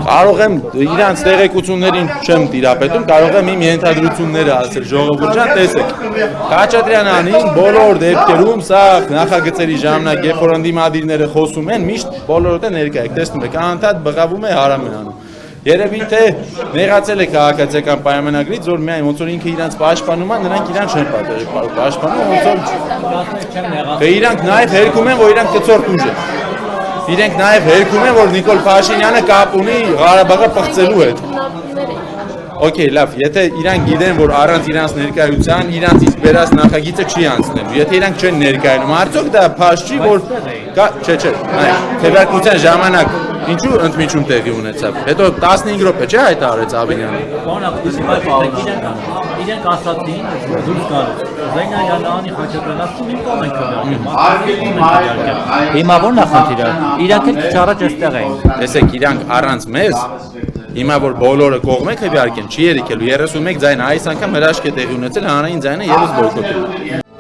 Կարող եմ իրանց տեղեկություններին չեմ տիրապետում, կարող եմ իմ ենթադրությունները ասել ժողովուրդ ջան, տեսեք։ Խաչատրյանյանին բոլոր դեպքերում սա նախագծերի ժամանակ երբ որ ընդդիմադիրները խոսում են, միշտ բոլորը ներկա եք, տեսնում եք, անընդհատ բղավում է հարամ է անում։ Երևի թե նեղացել է քաղաքացիական պայմանագրից, որ միայն ոնց որ ինքը իրանց պաշտպանում է, նրանք իրան չեն պատճառի պաշտպանում, ոնց որ իրանք նաև հերքում են, որ իրանք կծորդ ուժ են։ Իրենք նաև հերքում են, որ Նիկոլ Փաշինյանը կապ ունի Ղարաբաղը պղծելու հետ։ Okay, լավ, եթե իրանք գիտեն, որ առանց իրանց ներկայության, իրանց իսկ վերած նախագիծը չի անցնելու։ Եթե իրանք չեն ներկայանում, արդյոք դա փաստ չի, որ չէ, թեվարկության ժամանակ ինչու ընդմիջում տեղի ունեցավ։ Հետո 15 րոպե չէ հայտարարեց Աբինյանը։ Իրենք ասացին դուրս գալու։ Զայնալյանի Խաչատրյանի մի կողմ են քննարկել։ Հիմա ո՞ր նախնդիրը։ Իրանք էլ քիչ առաջ այստեղ էին։ Տեսեք, իրանք առանց մեզ հիմա որ բոլորը կողմեք քվեարկեն, չի երիկելու 31 ձայն այս անգամ հրաշք է տեղի ունեցել հանրային ձայնը եւս բոյկոտել։